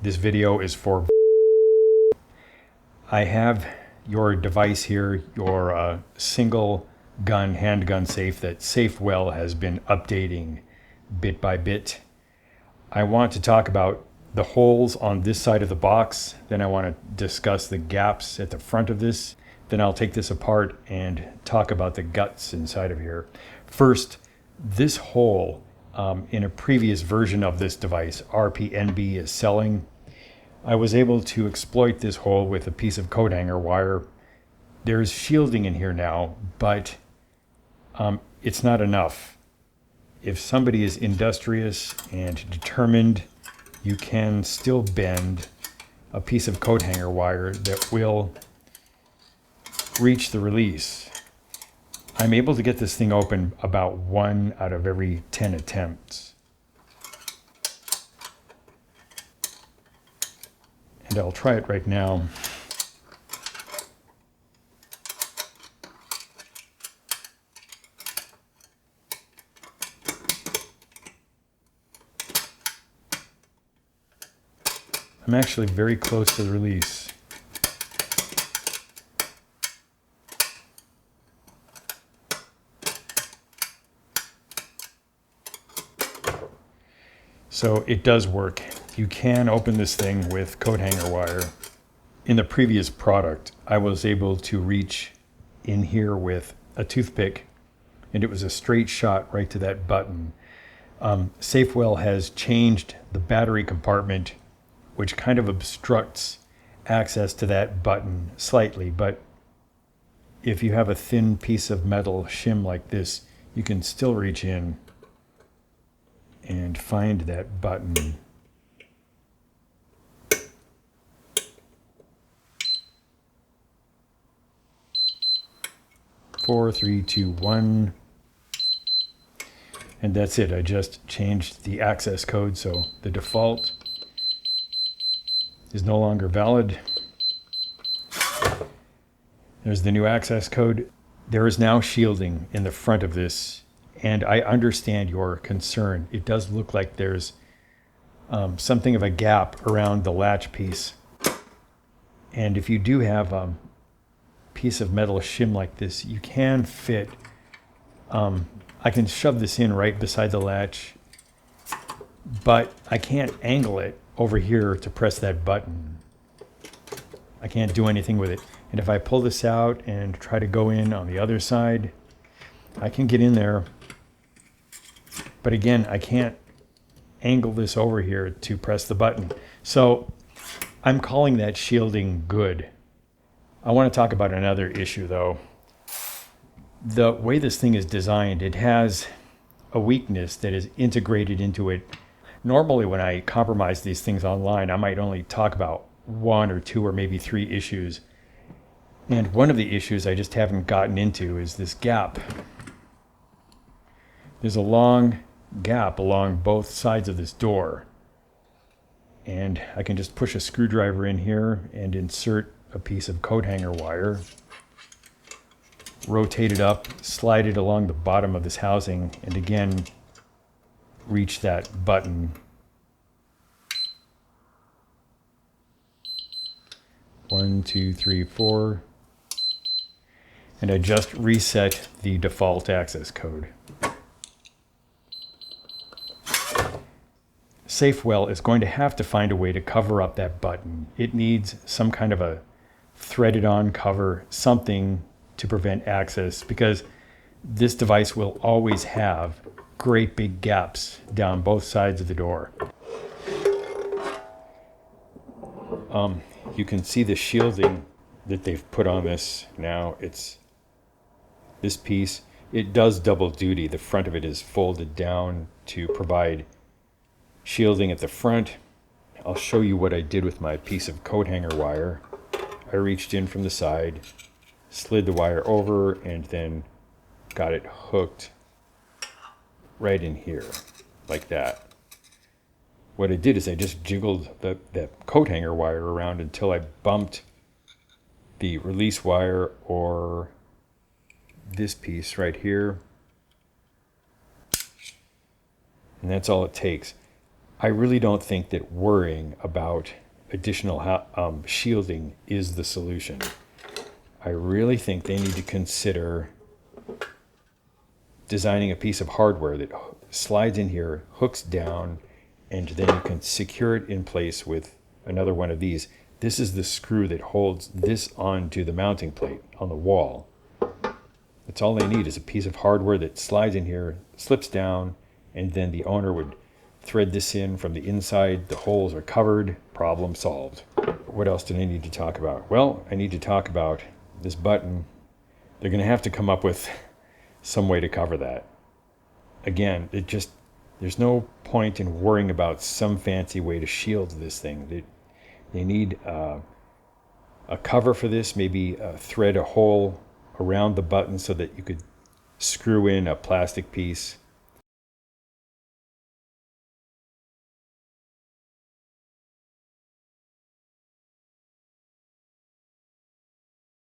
This video is for... I have your device here, your single gun handgun safe that Safewell has been updating bit by bit. I want to talk about the holes on this side of the box. Then I want to discuss the gaps at the front of this. Then I'll take this apart and talk about the guts inside of here. First, this hole in a previous version of this device, RPNB is selling. I was able to exploit this hole with a piece of coat hanger wire. There's shielding in here now, but it's not enough. If somebody is industrious and determined, you can still bend a piece of coat hanger wire that will reach the release. I'm able to get this thing open about 1 out of every 10 attempts. And I'll try it right now. I'm actually very close to the release. So it does work. You can open this thing with coat hanger wire. In the previous product, I was able to reach in here with a toothpick, and it was a straight shot right to that button. Safewell has changed the battery compartment, which kind of obstructs access to that button slightly, but if you have a thin piece of metal shim like this, you can still reach in and find that button. Four, three, two, one. And that's it. I just changed the access code, so the default is no longer valid. There's the new access code. There is now shielding in the front of this, and I understand your concern. It does look like there's something of a gap around the latch piece. And if you do have a piece of metal shim like this, you can fit, I can shove this in right beside the latch, but I can't angle it over here to press that button. I can't do anything with it. And if I pull this out and try to go in on the other side, I can get in there. But again, I can't angle this over here to press the button. So I'm calling that shielding good. I want to talk about another issue though. The way this thing is designed, it has a weakness that is integrated into it. Normally when I compromise these things online, I might only talk about 1 or 2 or maybe 3 issues. And one of the issues I just haven't gotten into is this gap. There's a long gap along both sides of this door. And I can just push a screwdriver in here and insert a piece of coat hanger wire, rotate it up, slide it along the bottom of this housing, and again, reach that button. 1, 2, 3, 4. And I just reset the default access code. Safewell is going to have to find a way to cover up that button. It needs some kind of a threaded on cover, something to prevent access, because this device will always have great big gaps down both sides of the door. You can see the shielding that they've put on this now. It's this piece. It does double duty. The front of it is folded down to provide shielding at the front. I'll show you what I did with my piece of coat hanger wire. I reached in from the side, slid the wire over, and then got it hooked right in here, like that. What I did is I just jiggled that coat hanger wire around until I bumped the release wire or this piece right here. And that's all it takes. I really don't think that worrying about additional shielding is the solution. I really think they need to consider designing a piece of hardware that slides in here, hooks down, and then you can secure it in place with another one of these. This is the screw that holds this onto the mounting plate on the wall. That's all they need, is a piece of hardware that slides in here, slips down, and then the owner would thread this in from the inside. The holes are covered, problem solved. What else do I need to talk about? Well, I need to talk about this button. They're going to have to come up with some way to cover that. Again, there's no point in worrying about some fancy way to shield this thing. They need a cover for this, maybe thread a hole around the button so that you could screw in a plastic piece